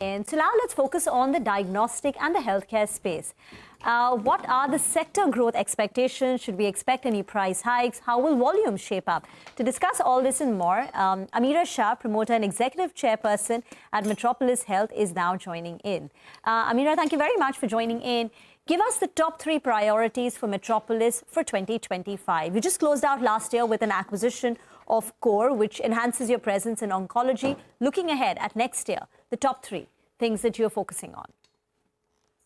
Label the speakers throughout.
Speaker 1: And so now let's focus on the diagnostic and the healthcare space. What are the sector growth expectations? Should we expect any price hikes? How will volumes shape up? To discuss all this and more, Ameera Shah, promoter and executive chairperson at Metropolis Health, is now joining in. Ameera, thank you very much for joining in. Give us the top 3 priorities for Metropolis for 2025. You just closed out last year with an acquisition of Core, which enhances your presence in oncology. Looking ahead at next year, the top 3 things that you're focusing on.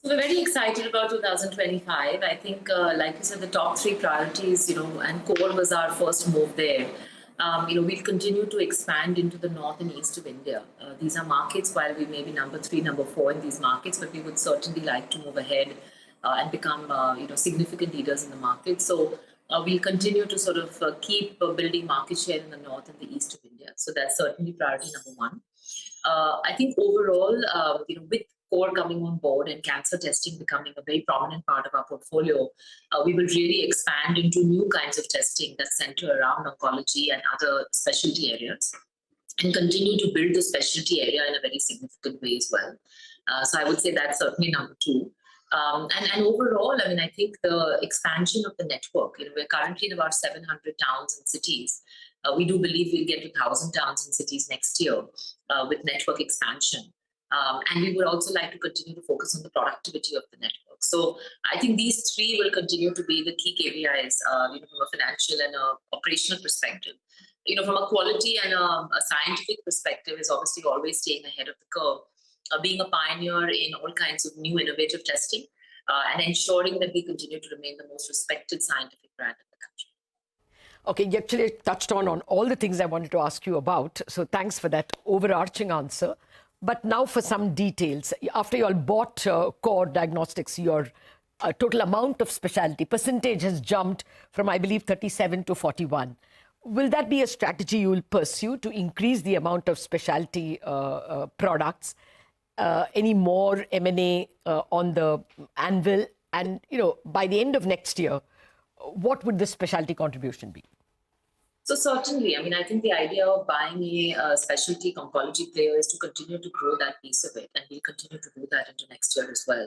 Speaker 2: So we're very excited about 2025. I think, like you said, the top 3 priorities, and Core was our first move there. We'll continue to expand into the north and east of India. These are markets, while we may be number 3, number 4 in these markets, but we would certainly like to move ahead and become, significant leaders in the market. So we'll continue to sort of keep building market share in the north and the east of India. So that's certainly priority number 1. I think overall, with Core coming on board and cancer testing becoming a very prominent part of our portfolio, we will really expand into new kinds of testing that center around oncology and other specialty areas, and continue to build the specialty area in a very significant way as well. So I would say that's certainly number 2. And overall, I think the expansion of the network, we're currently in about 700 towns and cities. We do believe we'll get to 1,000 towns and cities next year with network expansion. And we would also like to continue to focus on the productivity of the network. So I think these 3 will continue to be the key KPIs, from a financial and a operational perspective. From a quality and a scientific perspective is obviously always staying ahead of the curve, being a pioneer in all kinds of new innovative testing, and ensuring that we continue to remain the most respected scientific brand in the country.
Speaker 3: Okay, you actually touched on all the things I wanted to ask you about. So thanks for that overarching answer. But now for some details. After you all bought Core Diagnostics, your total amount of specialty percentage has jumped from, I believe, 37 to 41. Will that be a strategy you will pursue to increase the amount of specialty products? Any more M&A on the anvil? And, by the end of next year, what would the specialty contribution be?
Speaker 2: So certainly, I think the idea of buying a specialty oncology player is to continue to grow that piece of it, and we'll continue to do that into next year as well.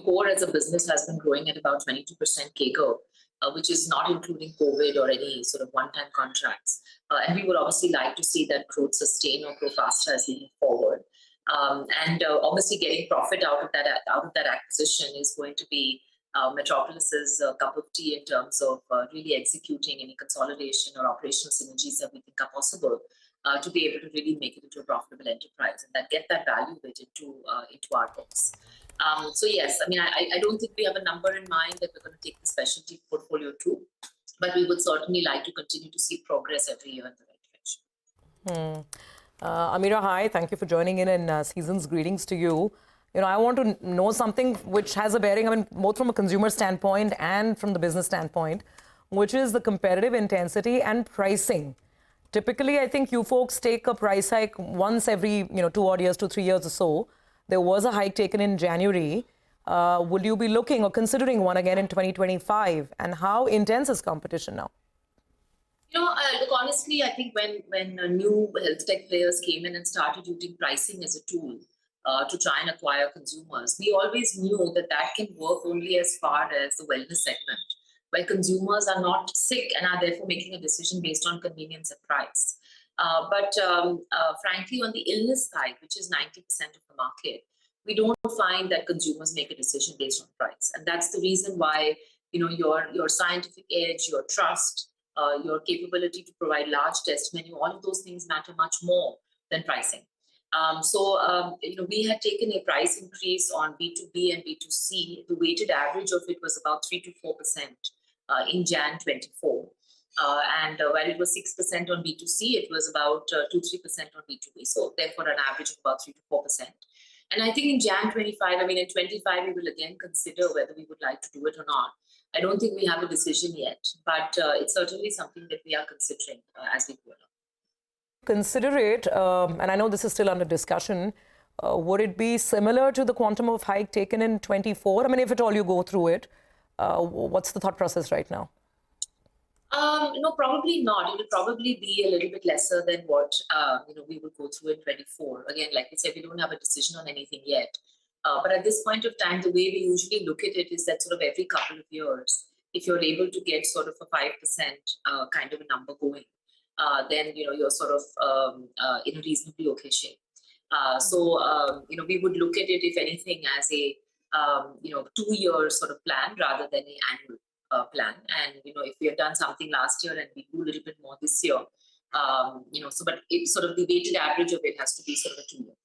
Speaker 2: Core as a business has been growing at about 22% CAGR, which is not including COVID or any sort of one-time contracts. And we would obviously like to see that growth sustain or grow faster as we move forward. And obviously getting profit out of that acquisition is going to be Metropolis's cup of tea in terms of really executing any consolidation or operational synergies that we think are possible to be able to really make it into a profitable enterprise and that get that value bit into our books. So yes, I don't think we have a number in mind that we're going to take the specialty portfolio to, but we would certainly like to continue to see progress every year in the right direction.
Speaker 4: Ameera, hi. Thank you for joining in, and season's greetings to you. I want to know something which has a bearing, both from a consumer standpoint and from the business standpoint, which is the competitive intensity and pricing. Typically, I think you folks take a price hike once every, 2 odd years, 2, 3 years or so. There was a hike taken in January. Will you be looking or considering one again in 2025? And how intense is competition now?
Speaker 2: Look, honestly, I think when new health tech players came in and started using pricing as a tool to try and acquire consumers, we always knew that can work only as far as the wellness segment, where consumers are not sick and are therefore making a decision based on convenience and price. But frankly, on the illness side, which is 90% of the market, we don't find that consumers make a decision based on price. And that's the reason why, your scientific edge, your trust, your capability to provide large test menu, all of those things matter much more than pricing. So we had taken a price increase on B2B and B2C. The weighted average of it was about 3 to 4% in Jan 24. And while it was 6% on B2C, it was about 2-3% on B2B. So therefore, an average of about 3 to 4%. And I think in Jan 25, in 25, we will again consider whether we would like to do it or not. I don't think we have a decision yet, but it's certainly something that we are considering as we go along.
Speaker 4: Consider it, and I know this is still under discussion, would it be similar to the quantum of hike taken in 24? If at all you go through it, what's the thought process right now?
Speaker 2: No, probably not. It will probably be a little bit lesser than what we will go through in 24. Again, like I said, we don't have a decision on anything yet. But at this point of time, the way we usually look at it is that sort of every couple of years, if you're able to get sort of a 5% kind of a number going, then you're sort of in a reasonably okay shape. We would look at it, if anything, as a 2-year sort of plan rather than an annual plan. And if we have done something last year and we do a little bit more this year, but it's sort of the weighted average of it has to be sort of a 2-year.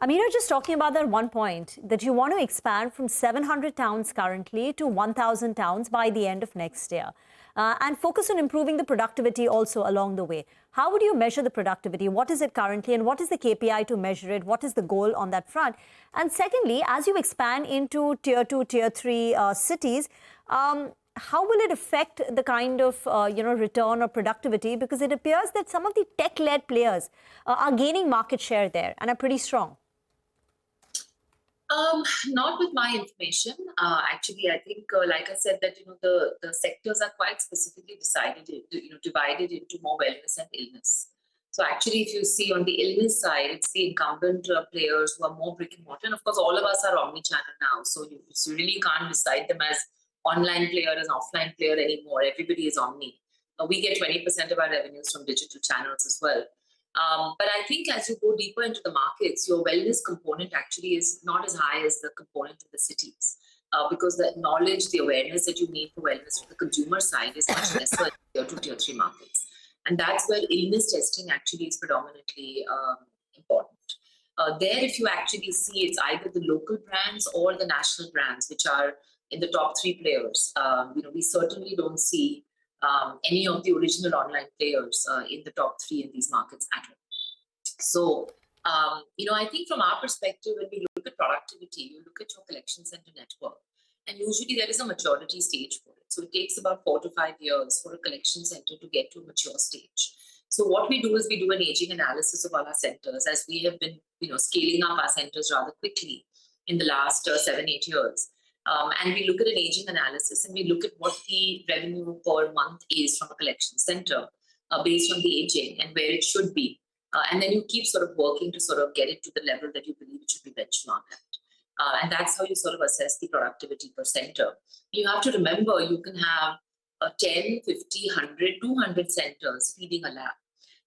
Speaker 1: Amira, just talking about that one point, that you want to expand from 700 towns currently to 1,000 towns by the end of next year. And focus on improving the productivity also along the way. How would you measure the productivity? What is it currently and what is the KPI to measure it? What is the goal on that front? And secondly, as you expand into tier 2, tier 3 cities, how will it affect the kind of return or productivity? Because it appears that some of the tech-led players are gaining market share there and are pretty strong.
Speaker 2: Not with my information. Actually, I think, like I said, that the sectors are quite specifically divided into more wellness and illness. So actually, if you see on the illness side, it's the incumbent players who are more brick and mortar. And of course, all of us are omni-channel now, so you really can't decide them as online player, as offline player anymore. Everybody is omni. We get 20% of our revenues from digital channels as well. But I think as you go deeper into the markets, your wellness component actually is not as high as the component of the cities, because the knowledge, the awareness that you need for wellness from the consumer side is much lesser in tier 2, tier 3 markets. And that's where illness testing actually is predominantly important. There, if you actually see, it's either the local brands or the national brands, which are in the top 3 players. We certainly don't see any of the original online players in the top 3 in these markets at all. So, I think from our perspective, when we look at productivity, you look at your collection center network, and usually there is a maturity stage for it. So it takes about 4 to 5 years for a collection center to get to a mature stage. So what we do is we do an aging analysis of all our centers, as we have been, scaling up our centers rather quickly in the last 7-8 years. And we look at an aging analysis and we look at what the revenue per month is from a collection center based on the aging and where it should be. And then you keep sort of working to sort of get it to the level that you believe it should be benchmarked at. And that's how you sort of assess the productivity per center. You have to remember you can have 10, 50, 100, 200 centers feeding a lab.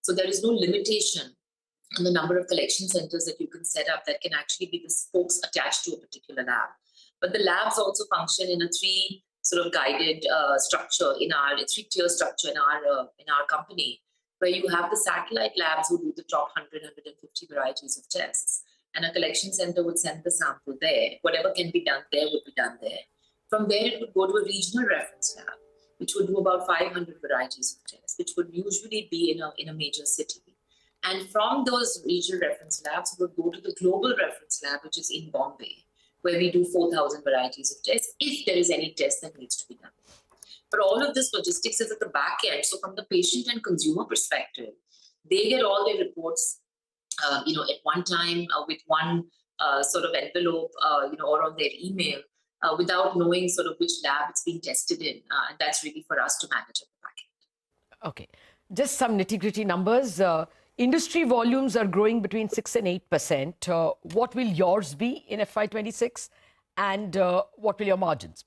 Speaker 2: So there is no limitation on the number of collection centers that you can set up that can actually be the spokes attached to a particular lab. But the labs also function in a 3 sort of guided structure in our 3-tier structure in our company, where you have the satellite labs who do the top 100, 150 varieties of tests. And a collection center would send the sample there. Whatever can be done there would be done there. From there, it would go to a regional reference lab, which would do about 500 varieties of tests, which would usually be in a major city. And from those regional reference labs, we would go to the global reference lab, which is in Bombay, where we do 4,000 varieties of tests, if there is any test that needs to be done. But all of this logistics is at the back end. So from the patient and consumer perspective, they get all their reports, at one time with one sort of envelope, or on their email, without knowing sort of which lab it's being tested in. And that's really for us to manage at the back end.
Speaker 3: Okay. Just some nitty-gritty numbers. Industry volumes are growing between 6 and 8%. What will yours be in FY26? And what will your margins?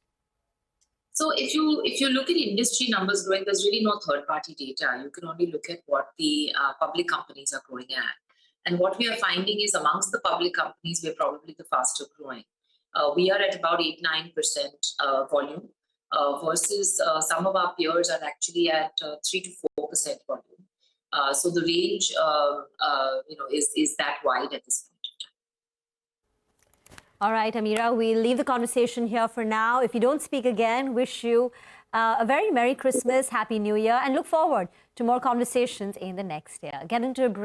Speaker 2: So if you look at industry numbers growing, there's really no third-party data. You can only look at what the public companies are growing at. And what we are finding is amongst the public companies, we're probably the faster growing. We are at about 8-9% volume versus some of our peers are actually at 3 to 4% volume. So the range, is that wide at this point.
Speaker 1: All right, Amira, we'll leave the conversation here for now. If you don't speak again, wish you a very Merry Christmas, Happy New Year, and look forward to more conversations in the next year. Get into a break.